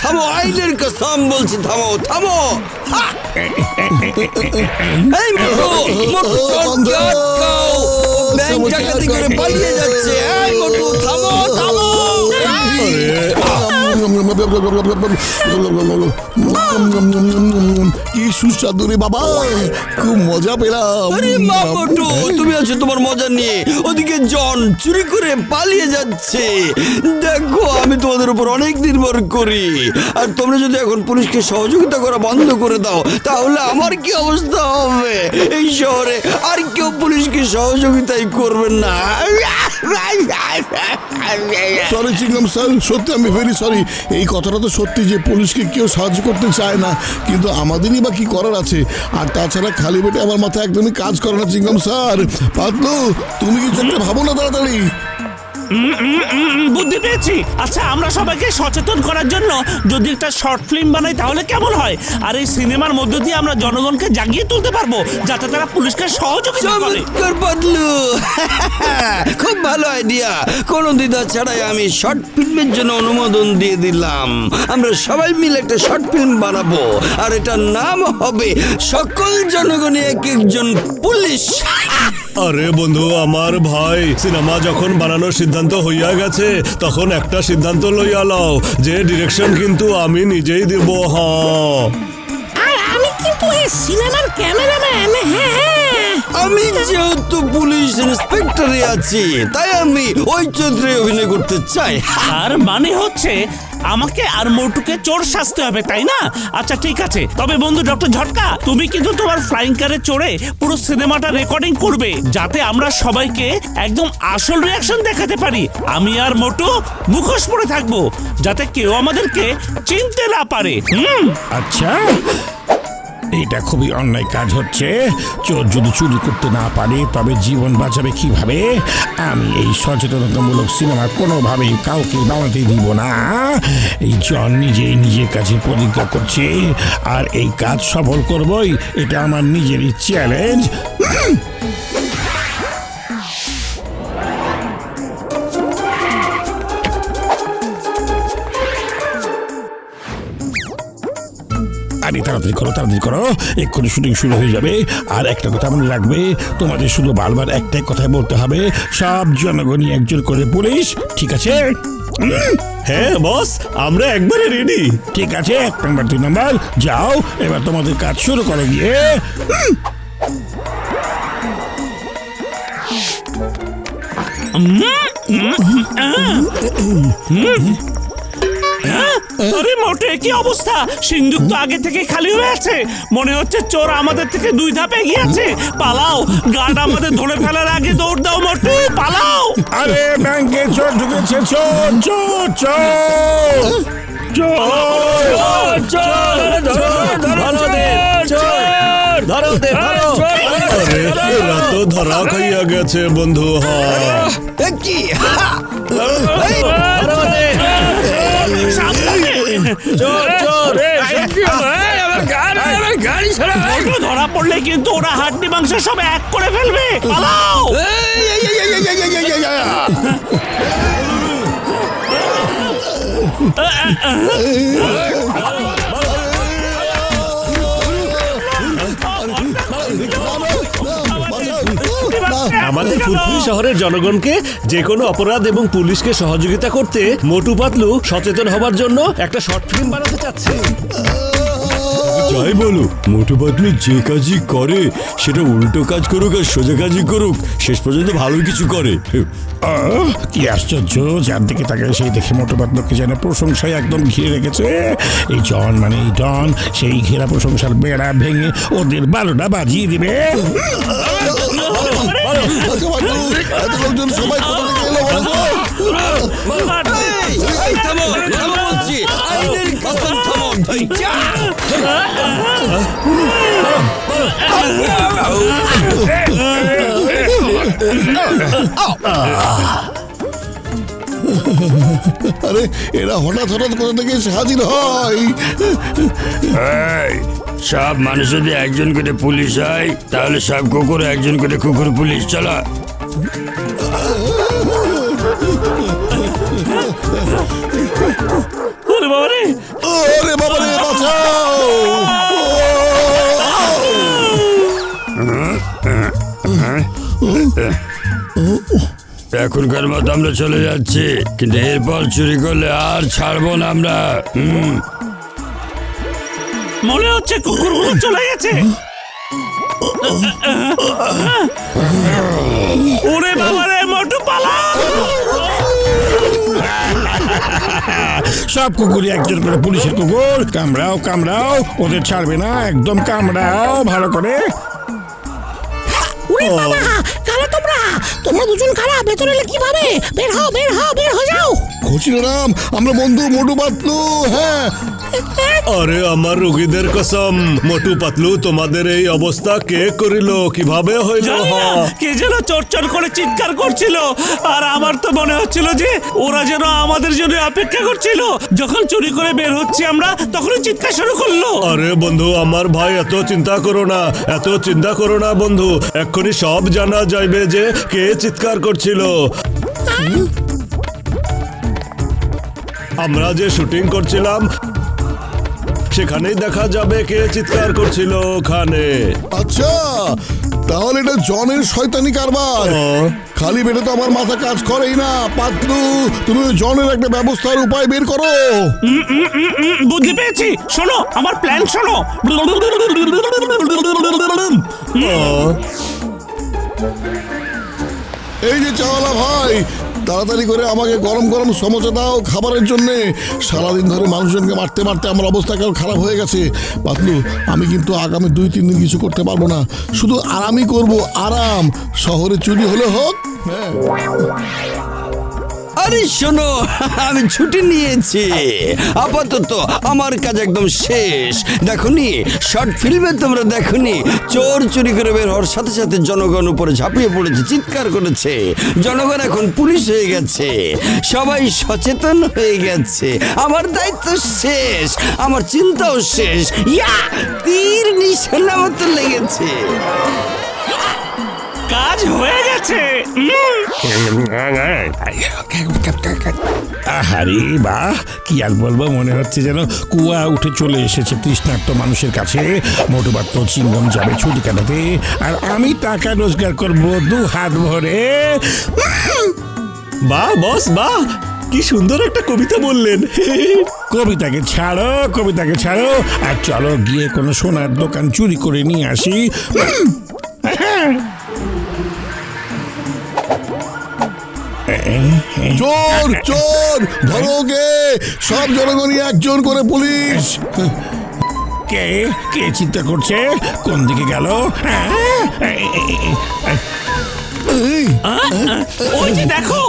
থামো, আইনের কসম বলছি, থামো থামো। এই মোটু, মোটু চোরকে আটকাও, ব্যাংক ডাকাতি করে পালিয়ে যাচ্ছে। এই মোটু, থামো থামো। কি সুস্বাদু রে বাবা, খুব মজা পেলাম। আরে মা মোটু, তুমি আছো তোমার মজা নিয়ে, ওদিকে জন চুরি করে পালিয়ে যাচ্ছে। দেখো, আমি তোমাদের উপর অনেক নির্ভর করি, আর তোমরা যদি এখন পুলিশকে সহযোগিতা করা বন্ধ করে দাও তাহলে আমার কি অবস্থা হবে? এই শহরে আর কেউ পুলিশকে সহযোগিতাই করবেন না। সরি চিংগাম স্যার, সত্যি আমি ভেরি সরি। এই কথাটা তো সত্যি যে পুলিশকে কেউ সাহায্য করতে চায় না, কিন্তু আমাদেরই বা কি করার আছে? আর তাছাড়া খালি পেটে আমার মাথায় একদমই কাজ করে না চিংগাম স্যার। পাতলু, তুমি কি চোখটা ভাবো না তাড়াতাড়ি? বুদ্ধি পেয়েছি। আচ্ছা, আমরা সবাইকে সচেতন করার জন্য যদি একটা শর্ট ফিল্ম বানাই তাহলে কেমন হয়? আর এই সিনেমার মধ্য দিয়ে আমরা জনগণকে জাগিয়ে তুলতে পারবো যাতে তারা পুলিশকে সহযোগিতা করে। চমৎকার পাতলু, খুব ভালো আইডিয়া। কোনো দ্বিধা ছাড়াই আমি শর্ট ফিল্মের জন্য অনুমোদন দিয়ে দিলাম। আমরা সবাই মিলে একটা শর্ট ফিল্ম বানাবো, আর এটার নাম হবে সকল জনগণই এক একজন পুলিশ। আরে বন্ধু আমার ভাই, সিনেমা যখন বানানোর সিদ্ধান্ত হইয়া গেছে তখন একটা সিদ্ধান্ত লইয়া লও যে ডিরেকশন কিন্তু আমি নিজেই দেব। হ্যাঁ, আর আমি কিন্তু এই সিনেমার ক্যামেরাম্যান। হ্যাঁ, আমি যেহেতু পুলিশ ইন্সপেক্টরে আছি তাই আমি ওই চরিত্রে অভিনয় করতে চাই। আর মানে হচ্ছে আমাকে আর মোটুকে চোর সাজতে হবে, তাই না? আচ্ছা ঠিক আছে, তবে বন্ধু ডক্টর ঝটকা, তুমি কিন্তু তোমার ফ্লাইং কারে চড়ে পুরো সিনেমাটা রেকর্ডিং করবে যাতে আমরা সবাইকে একদম আসল রিয়াকশন দেখাতে পারি। আমি আর মোটু মুখোশ পরে থাকবো যাতে কেউ আমাদেরকে চিনতে না পারে। আচ্ছা, এটা খুবই অন্যায় কাজ হচ্ছে। চোর যদি চুরি করতে না পারে তবে জীবন বাঁচাবে কিভাবে? আমি এই সচেতনতামূলক সিনেমা কোনোভাবেই কাউকে বানাতে দিব না। এই জন নিজেই নিজের কাছে প্রতিজ্ঞা করছে, আর এই কাজ সফল করবই। এটা আমার নিজেরই চ্যালেঞ্জ। আরে তাড়াতাড়ি করো, তাড়াতাড়ি করো, এক্ষুনি শুটিং শুরু হয়ে যাবে। আর একটা কথা মনে রাখবে, তোমাদের শুধু বারবার একটাই কথাই বলতে হবে, সব জনগণই একজন করে পুলিশ, ঠিক আছে? হ্যাঁ বস, আমরা একবারে রেডি। ঠিক আছে, 1 নম্বর 2 নম্বর, যাও এবার তোমাদের কাজ শুরু করো গিয়ে। আরে মোটে, কি অবস্থা? সিন্দুক তো আগে থেকে খালি হয়ে আছে। মনে হচ্ছে চোর আমাদের থেকে 2 ধাপ এগিয়ে আছে। পালাও, গার্ড আমাদের ধরে ফেলার আগে দৌড় দাও মোটে, পালাও। আরে ব্যাংকে চোর ঢুকেছে, চোর চোর চোর আরে এরা তো ধরা খাইয়া গেছে বন্ধু। হ্যাঁ, কি ধরা পড়লে কিন্তু ওরা হাড্ডি মাংস সব এক করে ফেলবে। পালাও। আমাদের ফুরফুরি শহরের জনগণকে যে কোনো অপরাধ এবং পুলিশকে সহযোগিতা করতে মোটু পাতলু সচেতন হবার জন্য একটা শর্ট ফিল্ম বানাতে চাচ্ছে। যাই বলো, মোটু পাতলু যে কাজই করে সেটা উল্টো কাজ করুক আর সোজা কাজই করুক, শেষ পর্যন্ত ভালো কিছু করে। কি আশ্চর্য, যার দিকে তাকে সেই দেখে মোটু পাতলুকে যেন প্রশংসায় একদম ঘিরে রেখেছে। এই জন মানে এই ডন সেই ঘেরা প্রশংসার বেড়া ভেঙে ওদের 12টা বাজিয়ে দিবে। সবাই কোথা থেকে এলো বলো তো? থামো, থামো বলছি, আইনের কসম থামো। আরে এরা হঠাৎ হঠাৎ কোথা থেকে এসে হাজির হয়? সব মানুষ যদি একজন করে পুলিশ হয় তাহলে সব কুকুর একজন করে কুকুর পুলিশ। চলো। ওরে বাবা রে, ওরে বাবা রে, বাঁচাও! এখনকার মতো আমরা চলে যাচ্ছি, কিন্তু এরপর চুরি করলে আর ছাড়বো না আমরা। মনে হচ্ছে কুকুরগুলো চলে গেছে। ওরে বাবা রে, মোটু পালা! সব কুকুরই একজন করে পুলিশের কুকুর। কামড়াও কামড়াও, ওদের ছাড়বে না, একদম কামড়াও ভালো করে। উরে বাবা, কারা তোমরা? তোমরা দুজন কারা? ভেতরে এলে কিভাবে? বের হও, বের হও, বের হয়ে যাও। খুশিরাম, আমরা বন্ধু মোটু পাতলু। হ্যাঁ, আরে আমার রোগীদের কসম, মোটু পাতলু, তোমাদের এই অবস্থা কে করিল, কিভাবে হইল? জানি না, কে যেন চটচট করে চিৎকার করছিল, আর আমার তো মনে হচ্ছিল যে ওরা যেন আমাদের জন্য অপেক্ষা করছিল। যখন চুরি করে বের হচ্ছি আমরা, তখনই চিৎকার শুরু করলো। আরে বন্ধু আমার ভাই, এত চিন্তা করো না, এত চিন্তা করো না বন্ধু, এক্ষুনি সব জানা যাইবে যে কে চিৎকার করছিল। আমরা যে শুটিং করছিলাম সেখানেই দেখা যাবে কে চিৎকার করছিল ওখানে। আচ্ছা, তাহলে এটা জনের শয়তানি কারবার। খালি পেটে তো আমার মাথা কাজ করেই না। পাতলু, তুমি ওই জনের একটা ব্যবস্থার উপায় বের করো। বুদ্ধি পেয়েছি, শোনো আমার প্ল্যান শোনো। এই যে চাওয়ালা ভাই, তাড়াতাড়ি করে আমাকে গরম গরম সমোসা দাও খাবারের জন্যে। সারাদিন ধরে মানুষজনকে মারতে মারতে আমার অবস্থা কেউ খারাপ হয়ে গেছে। পাতলু, আমি কিন্তু আগামী 2-3 দিন কিছু করতে পারবো না, শুধু আরামই করব, আরাম। শহরে চুরি হলে হোক। হ্যাঁ, আরে শোনো, আমি ছুটি নিয়েছি, আপাতত আমার কাজ একদম শেষ। দেখোনি শর্ট ফিল্মে, তোমরা দেখোনি চোর চুরি করে বের হওয়ার সাথে সাথে জনগণ উপরে ঝাঁপিয়ে পড়েছে, চিৎকার করেছে। জনগণ এখন পুলিশ হয়ে গেছে, সবাই সচেতন হয়ে গেছে। আমার দায়িত্ব শেষ, আমার চিন্তাও শেষ। ইয়া, তীর নিশানা মতো লেগেছে। কাজ হয়ে গেছে। আহারে বাহ, কি আর বলবো, মনে হচ্ছে যেন কুয়া উঠে চলে এসেছে তৃষ্ণার্ত মানুষের কাছে। মোটু পাতলু চিংগম যাবে ছুটি কাটাতে, আর আমি টাকা রোজগার করব 2 হাত ভরে। বাহ বস বাহ, কি সুন্দর একটা কবিতা বললেন। কবিতাকে ছাড়ো, কবিতাকে ছাড়ো, আর চলো গিয়ে কোনো সোনার দোকান চুরি করে নিয়ে আসি। চোর চোর, ধরো গে, সব জনগণই একজন করে পুলিশ। কে কে চিন্তা করছে? কোন দিকে গেল? ওই যে দেখো,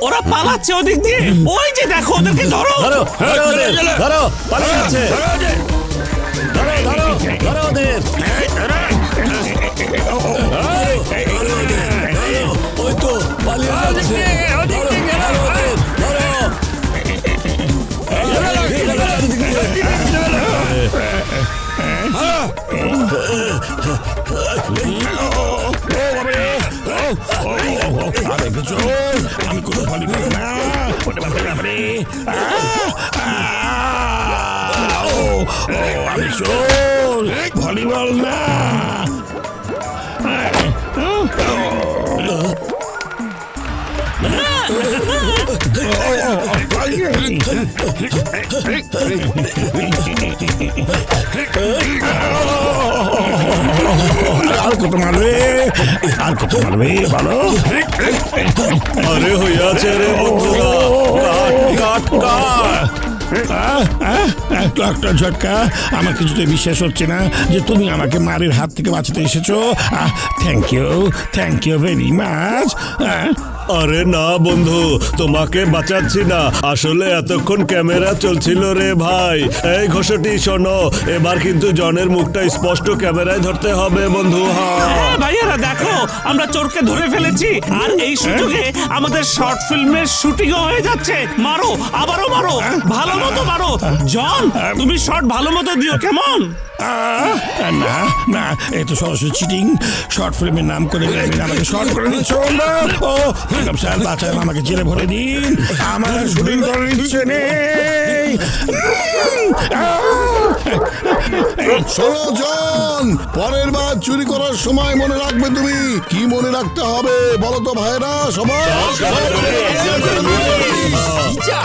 ওরা পালাচ্ছে ওদিক দিয়ে। ওই যে দেখো, ওদেরকে ধরো। ধরো ধরো ওদের, ধরো, পালিয়ে যাচ্ছে। ধরো ধরো ধরো ওদের। ওই তো পালিয়ে যাচ্ছে। ধরো, ধরো ওদের, ধরো। আমি কোনো ভলি বল না, আমি চোর, ভলিবল না। আর কত মারবে, আর কত মারবে বলো? আরে হইয়াছে রে বন্ধুরা, কাট কাট কাট। ডক্টর ঝটকা, আমার কিছুতে বিশ্বাস হচ্ছে না যে তুমি আমাকে মারের হাত থেকে বাঁচাতে এসেছো। Thank you very much. আরে না বন্ধু, তোমাকে বাঁচাচ্ছি না, আসলে এতক্ষণ ক্যামেরা চলছিল রে ভাই। এই ঘোষটি শোনো, এবার কিন্তু জনের মুখটা স্পষ্ট ক্যামেরায় ধরতে হবে বন্ধু। হ্যাঁ ভাইয়ারা, দেখো আমরা চোরকে ধরে ফেলেছি, আর এই সুযোগে আমাদের শর্ট ফিল্মের শুটিংও হয়ে যাচ্ছে। মারো, আবারও মারো, ভালো মতো মারো। জন, তুমি শর্ট ভালো মতো দিও, কেমন? না না, এ তো সরাসরি চিটিং। শর্ট ফিল্মের নাম করে আমাকে শর্ট করে দিচ্ছ। ও স্যার, বাঁচান, আমাকে জেলে ভরে দিন, আমার শুটিং করার ইচ্ছে নেই। শোনো জন, পরের বার চুরি করার সময় মনে রাখবে তুমি। কি মনে রাখতে হবে বলো তো ভাইরা সবাই? চিচা